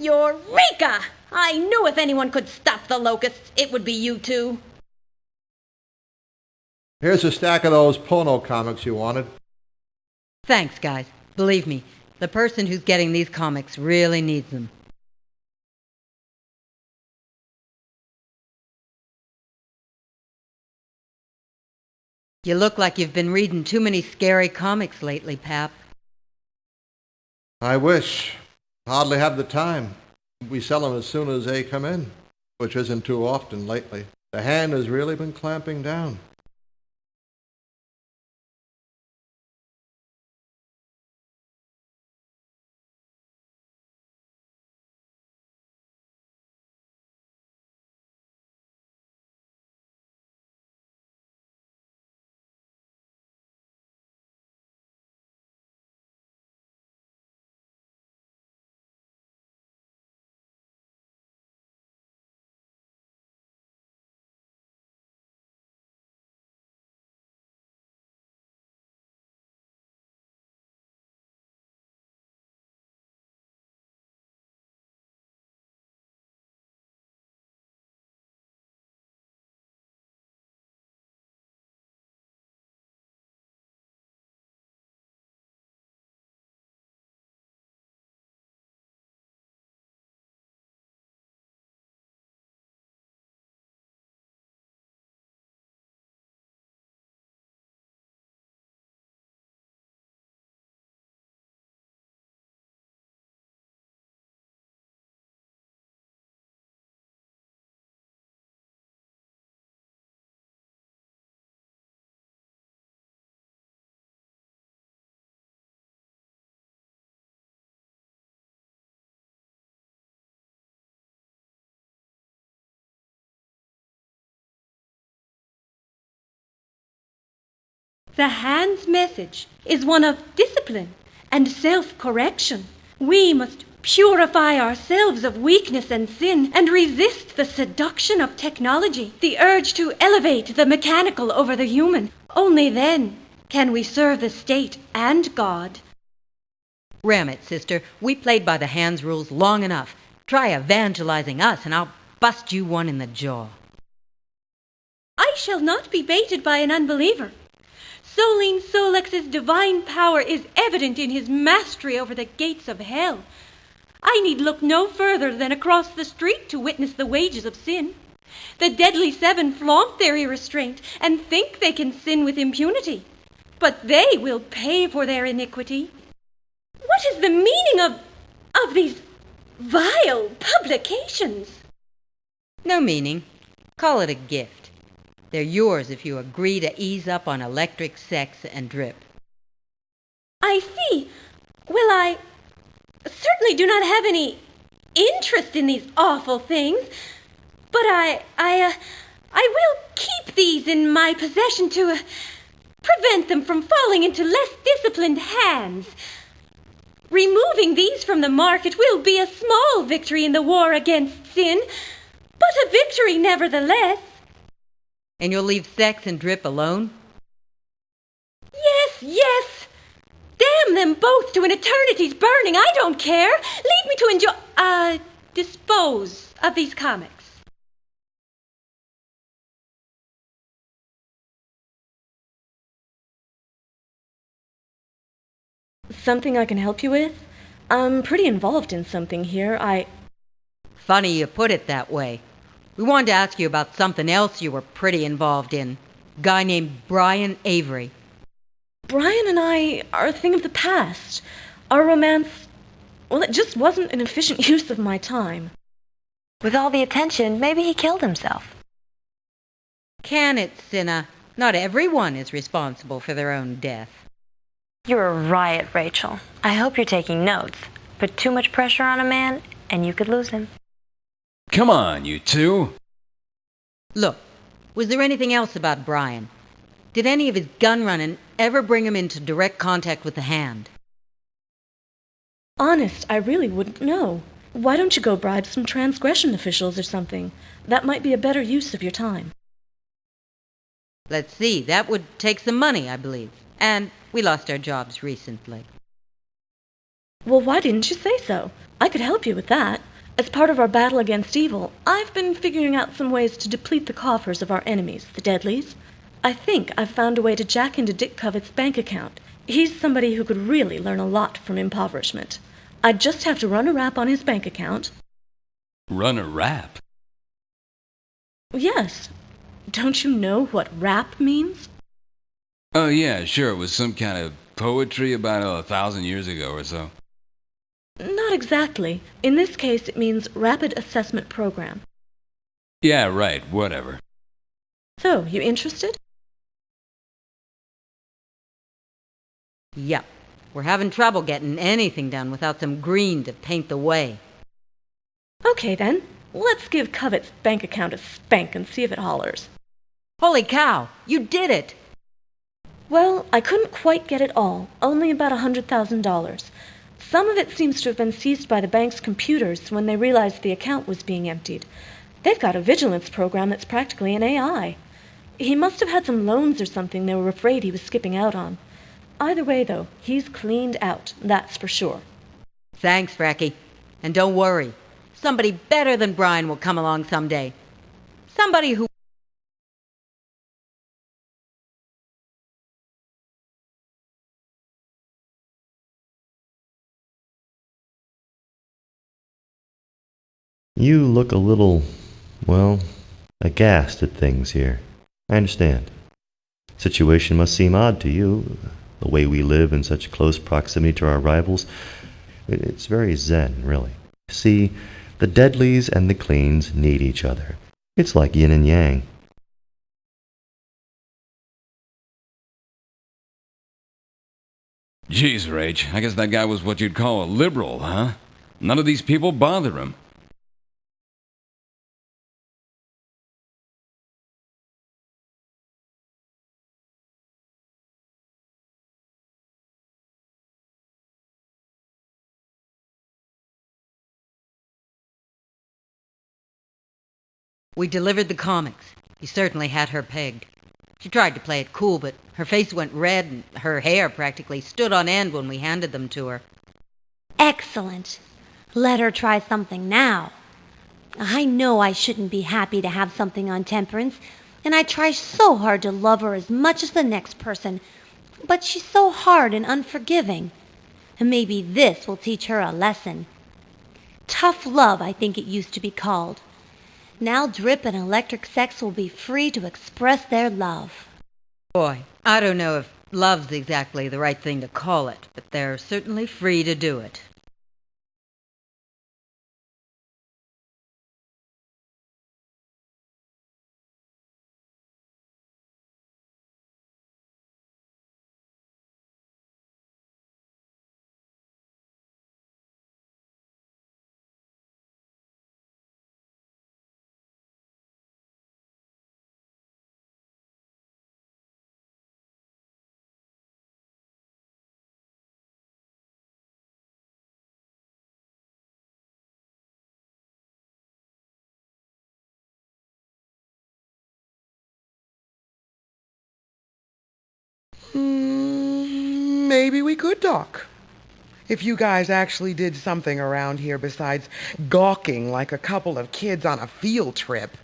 Eureka! I knew if anyone could stop the locusts, it would be you two. Here's a stack of those Pono comics you wanted. Thanks, guys. Believe me, the person who's getting these comics really needs them. You look like you've been reading too many scary comics lately, Pap. I wish. Hardly have the time. We sell them as soon as they come in, which isn't too often lately. The hand has really been clamping down. The hand's message is one of discipline and self-correction. We must purify ourselves of weakness and sin and resist the seduction of technology, the urge to elevate the mechanical over the human. Only then can we serve the state and God. Ram it, sister. We played by the hand's rules long enough. Try evangelizing us and I'll bust you one in the jaw. I shall not be baited by an unbeliever. Solene Solex's divine power is evident in his mastery over the gates of hell. I need look no further than across the street to witness the wages of sin. The deadly seven flaunt their irrestraint and think they can sin with impunity, but they will pay for their iniquity. What is the meaning of these vile publications? No meaning. Call it a gift. They're yours if you agree to ease up on electric sex and drip. I see. Well, I certainly do not have any interest in these awful things, but I will keep these in my possession to prevent them from falling into less disciplined hands. Removing these from the market will be a small victory in the war against sin, but a victory nevertheless. And you'll leave sex and drip alone? Yes. Damn them both to an eternity's burning. I don't care. Leave me to dispose of these comics. Something I can help you with? I'm pretty involved in something here. Funny you put it that way. We wanted to ask you about something else you were pretty involved in. A guy named Brian Avery. Brian and I are a thing of the past. Our romance, well, it just wasn't an efficient use of my time. With all the attention, maybe he killed himself. Can it, Cinna? Not everyone is responsible for their own death. You're a riot, Rachel. I hope you're taking notes. Put too much pressure on a man, and you could lose him. Come on, you two. Look, was there anything else about Brian? Did any of his gun running ever bring him into direct contact with the hand? Honest, I really wouldn't know. Why don't you go bribe some transgression officials or something? That might be a better use of your time. Let's see, that would take some money, I believe. And we lost our jobs recently. Well, why didn't you say so? I could help you with that. As part of our battle against evil, I've been figuring out some ways to deplete the coffers of our enemies, the Deadlies. I think I've found a way to jack into Dick Covett's bank account. He's somebody who could really learn a lot from impoverishment. I'd just have to run a rap on his bank account. Run a rap? Yes. Don't you know what rap means? Oh yeah, sure, it was some kind of poetry about 1,000 years ago or so. Not exactly. In this case, it means Rapid Assessment Program. Yeah, right, whatever. So, you interested? Yep. We're having trouble getting anything done without some green to paint the way. Okay then, let's give Covet's bank account a spank and see if it hollers. Holy cow! You did it! Well, I couldn't quite get it all, only about $100,000. Some of it seems to have been seized by the bank's computers when they realized the account was being emptied. They've got a vigilance program that's practically an AI. He must have had some loans or something they were afraid he was skipping out on. Either way, though, he's cleaned out, that's for sure. Thanks, Frankie. And don't worry. Somebody better than Brian will come along someday. Somebody who... You look a little, well, aghast at things here. I understand. Situation must seem odd to you, the way we live in such close proximity to our rivals. It's very zen, really. See, the deadlies and the cleans need each other. It's like yin and yang. Jeez, Rach, I guess that guy was what you'd call a liberal, huh? None of these people bother him. We delivered the comics. He certainly had her pegged. She tried to play it cool, but her face went red and her hair practically stood on end when we handed them to her. Excellent. Let her try something now. I know I shouldn't be happy to have something on Temperance, and I try so hard to love her as much as the next person, but she's so hard and unforgiving. And maybe this will teach her a lesson. Tough love, I think it used to be called. Now Drip and Electric Sex will be free to express their love. Boy, I don't know if love's exactly the right thing to call it, but they're certainly free to do it. Maybe we could talk. If you guys actually did something around here besides gawking like a couple of kids on a field trip.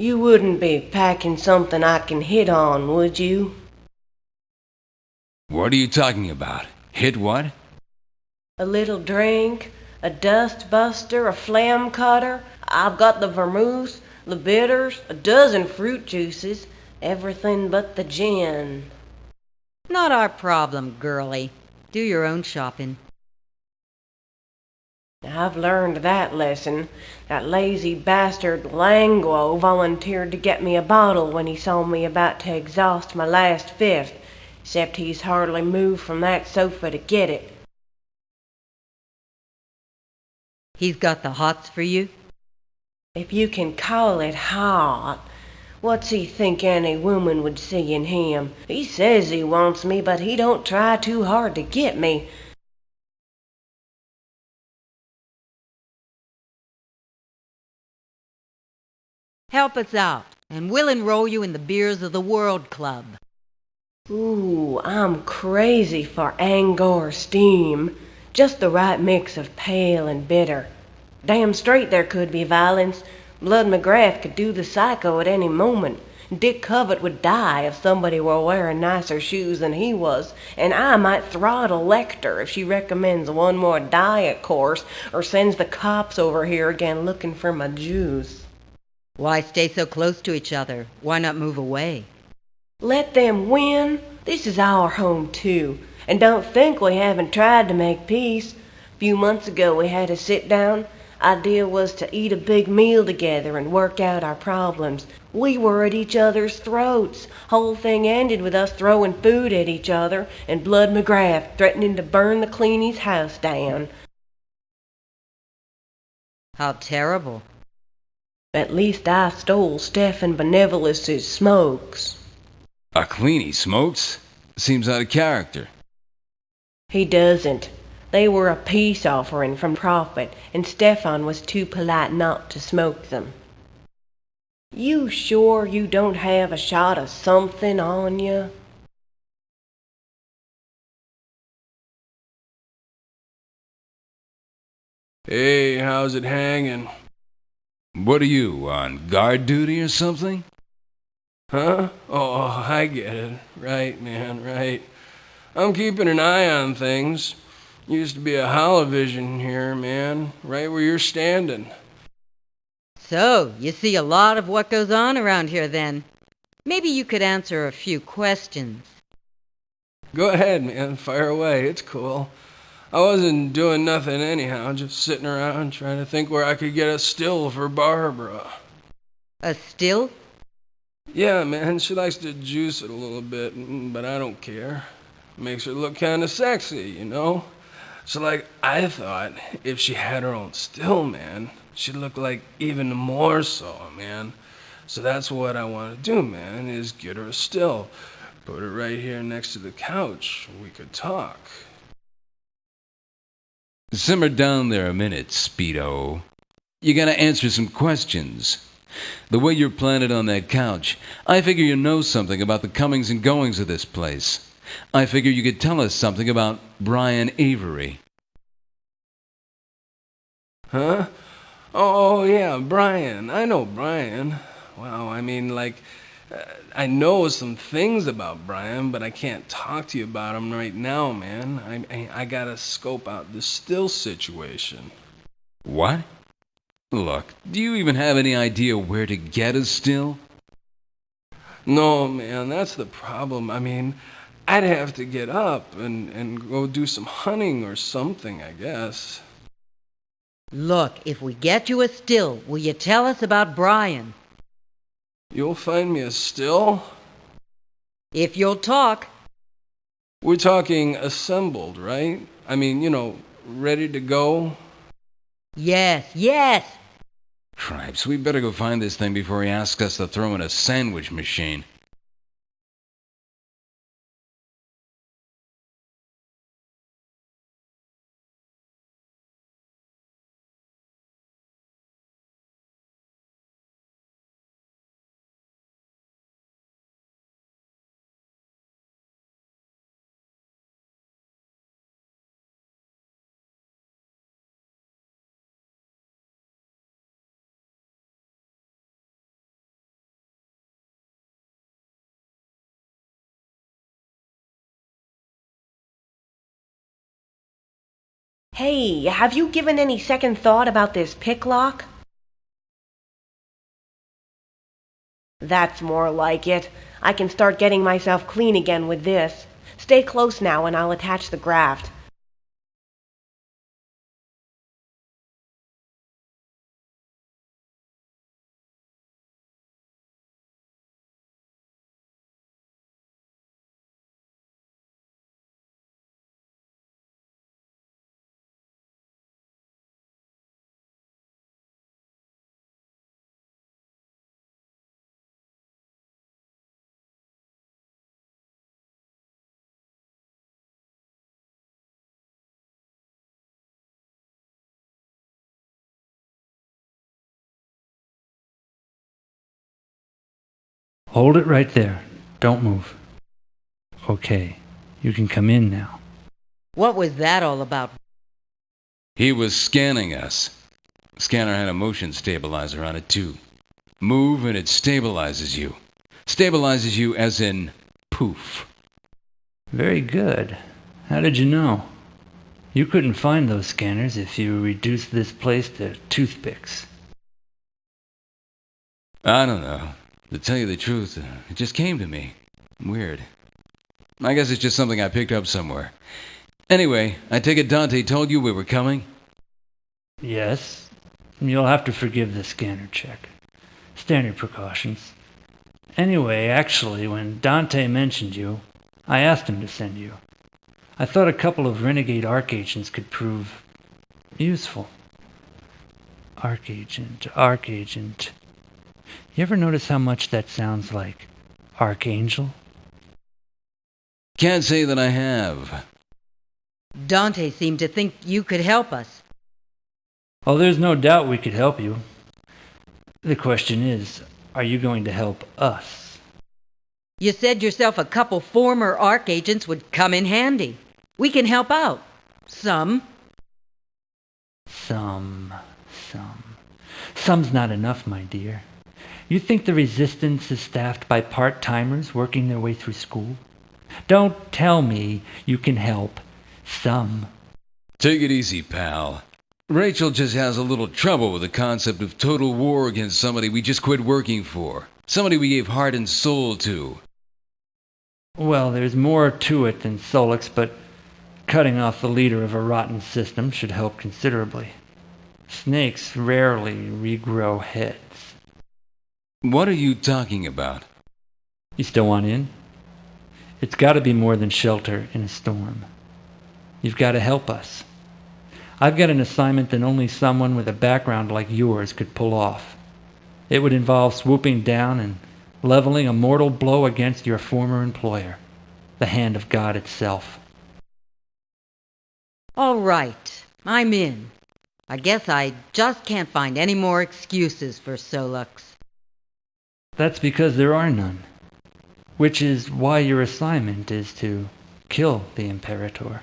You wouldn't be packing something I can hit on, would you? What are you talking about? Hit what? A little drink, a dust buster, a phlegm cutter. I've got the vermouth, the bitters, a dozen fruit juices, everything but the gin. Not our problem, girlie. Do your own shopping. I've learned that lesson. That lazy bastard Langlo volunteered to get me a bottle when he saw me about to exhaust my last fifth, except he's hardly moved from that sofa to get it. He's got the hots for you? If you can call it hot. What's he think any woman would see in him? He says he wants me, but he don't try too hard to get me. Help us out, and we'll enroll you in the Beers of the World Club. Ooh, I'm crazy for Angor steam. Just the right mix of pale and bitter. Damn straight there could be violence. Blood McGrath could do the psycho at any moment. Dick Covert would die if somebody were wearing nicer shoes than he was, and I might throttle Lecter if she recommends one more diet course or sends the cops over here again looking for my juice. Why stay so close to each other? Why not move away? Let them win. This is our home too. And don't think we haven't tried to make peace. A few months ago we had a sit down. Idea was to eat a big meal together and work out our problems. We were at each other's throats. Whole thing ended with us throwing food at each other and Blood McGrath threatening to burn the Cleany's house down. How terrible. At least I stole Stephen Benevolus's smokes. A Cleany smokes? Seems out of character. He doesn't. They were a peace offering from Prophet, and Stefan was too polite not to smoke them. You sure you don't have a shot of something on you? Hey, how's it hanging? What are you, on guard duty or something? Huh? Oh, I get it. Right, man, right. I'm keeping an eye on things. Used to be a holovision here, man, right where you're standing. So, you see a lot of what goes on around here then. Maybe you could answer a few questions. Go ahead, man, fire away, it's cool. I wasn't doing nothing anyhow, just sitting around trying to think where I could get a still for Barbara. A still? Yeah, man, she likes to juice it a little bit, but I don't care. Makes her look kinda sexy, you know? So like, I thought if she had her own still, man, she'd look like even more so, man. So that's what I want to do, man, is get her a still. Put her right here next to the couch. We could talk. Simmer down there a minute, Speedo. You gotta answer some questions. The way you're planted on that couch, I figure you know something about the comings and goings of this place. I figure you could tell us something about Brian Avery. Huh? Oh, yeah, Brian. I know Brian. Wow, I mean, like, I know some things about Brian, but I can't talk to you about him right now, man. I gotta scope out the still situation. What? Look, do you even have any idea where to get a still? No, man, that's the problem. I mean, I'd have to get up and go do some hunting or something, I guess. Look, if we get you a still, will you tell us about Brian? You'll find me a still? If you'll talk. We're talking assembled, right? I mean, you know, ready to go? Yes, yes. Cripes, we better go find this thing before he asks us to throw in a sandwich machine. Hey, have you given any second thought about this pick lock? That's more like it. I can start getting myself clean again with this. Stay close now and I'll attach the graft. Hold it right there. Don't move. Okay, you can come in now. What was that all about? He was scanning us. The scanner had a motion stabilizer on it too. Move and it stabilizes you. Stabilizes you as in poof. Very good. How did you know? You couldn't find those scanners if you reduced this place to toothpicks. I don't know. To tell you the truth, it just came to me. Weird. I guess it's just something I picked up somewhere. Anyway, I take it Dante told you we were coming? Yes. You'll have to forgive the scanner check. Standard precautions. Anyway, actually, when Dante mentioned you, I asked him to send you. I thought a couple of renegade arc agents could prove useful. Arc agent. You ever notice how much that sounds like Archangel? Can't say that I have. Dante seemed to think you could help us. Oh, there's no doubt we could help you. The question is, are you going to help us? You said yourself a couple former arc agents would come in handy. We can help out. Some. Some's not enough, my dear. You think the Resistance is staffed by part-timers working their way through school? Don't tell me you can help some. Take it easy, pal. Rachel just has a little trouble with the concept of total war against somebody we just quit working for. Somebody we gave heart and soul to. Well, there's more to it than Solix, but cutting off the leader of a rotten system should help considerably. Snakes rarely regrow heads. What are you talking about? You still want in? It's got to be more than shelter in a storm. You've got to help us. I've got an assignment that only someone with a background like yours could pull off. It would involve swooping down and leveling a mortal blow against your former employer, the hand of God itself. All right, I'm in. I guess I just can't find any more excuses for Solux. That's because there are none. Which is why your assignment is to kill the Imperator.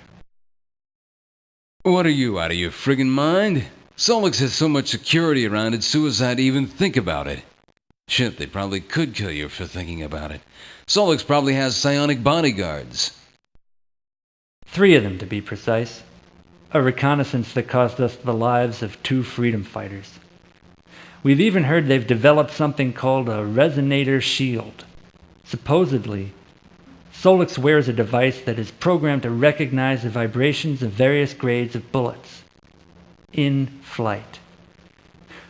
What are you, out of your friggin' mind? Solix has so much security around it's suicide to even think about it. Shit, they probably could kill you for thinking about it. Solix probably has psionic bodyguards. 3 of them, to be precise. A reconnaissance that cost us the lives of 2 freedom fighters. We've even heard they've developed something called a resonator shield. Supposedly, Solix wears a device that is programmed to recognize the vibrations of various grades of bullets in flight.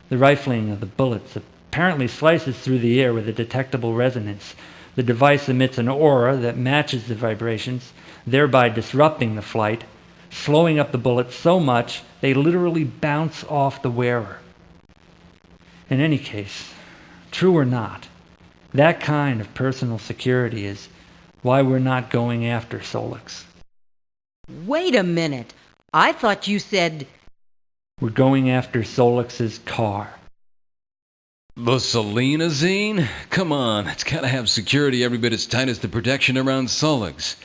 The rifling of the bullets apparently slices through the air with a detectable resonance. The device emits an aura that matches the vibrations, thereby disrupting the flight, slowing up the bullets so much they literally bounce off the wearer. In any case, true or not, that kind of personal security is why we're not going after Solix. Wait a minute. I thought you said... We're going after Solix's car. The Selena Zine? Come on, it's gotta have security every bit as tight as the protection around Solix.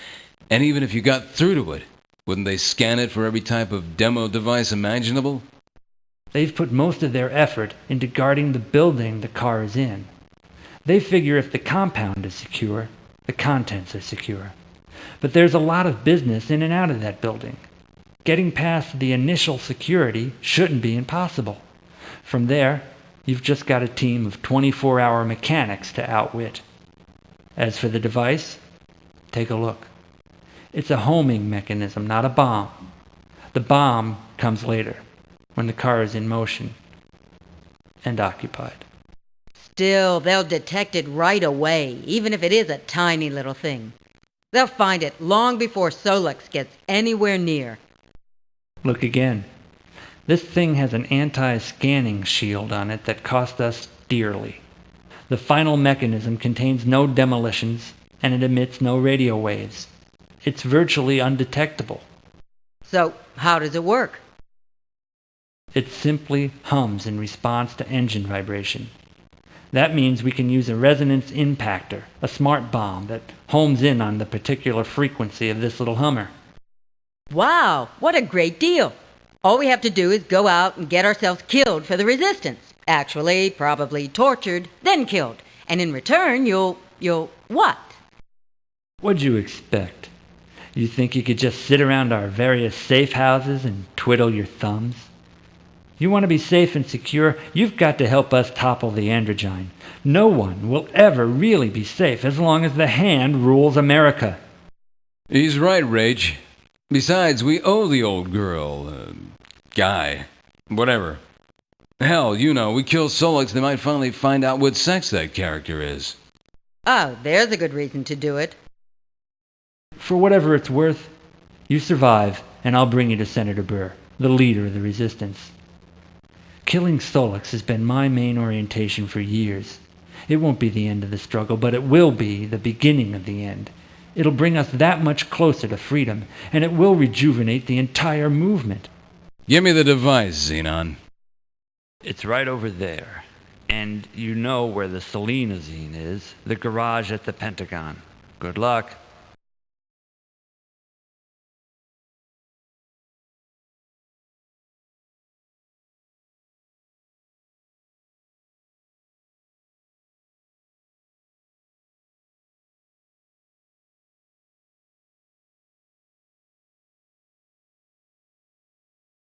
And even if you got through to it, wouldn't they scan it for every type of demo device imaginable? They've put most of their effort into guarding the building the car is in. They figure if the compound is secure, the contents are secure. But there's a lot of business in and out of that building. Getting past the initial security shouldn't be impossible. From there, you've just got a team of 24-hour mechanics to outwit. As for the device, take a look. It's a homing mechanism, not a bomb. The bomb comes later, when the car is in motion and occupied. Still, they'll detect it right away, even if it is a tiny little thing. They'll find it long before Solex gets anywhere near. Look again. This thing has an anti-scanning shield on it that cost us dearly. The final mechanism contains no demolitions, and it emits no radio waves. It's virtually undetectable. So, how does it work? It simply hums in response to engine vibration. That means we can use a resonance impactor, a smart bomb that homes in on the particular frequency of this little hummer. Wow, what a great deal! All we have to do is go out and get ourselves killed for the resistance. Actually, probably tortured, then killed. And in return, you'll what? What'd you expect? You think you could just sit around our various safe houses and twiddle your thumbs? You want to be safe and secure, you've got to help us topple the androgyne. No one will ever really be safe as long as the hand rules America. He's right, Rach. Besides, we owe the old girl, guy, whatever. Hell, we kill Solex, they might finally find out what sex that character is. Oh, there's a good reason to do it. For whatever it's worth, you survive, and I'll bring you to Senator Burr, the leader of the resistance. Killing Solex has been my main orientation for years. It won't be the end of the struggle, but it will be the beginning of the end. It'll bring us that much closer to freedom, and it will rejuvenate the entire movement. Give me the device, Xenon. It's right over there. And you know where the selenazine is, the garage at the Pentagon. Good luck.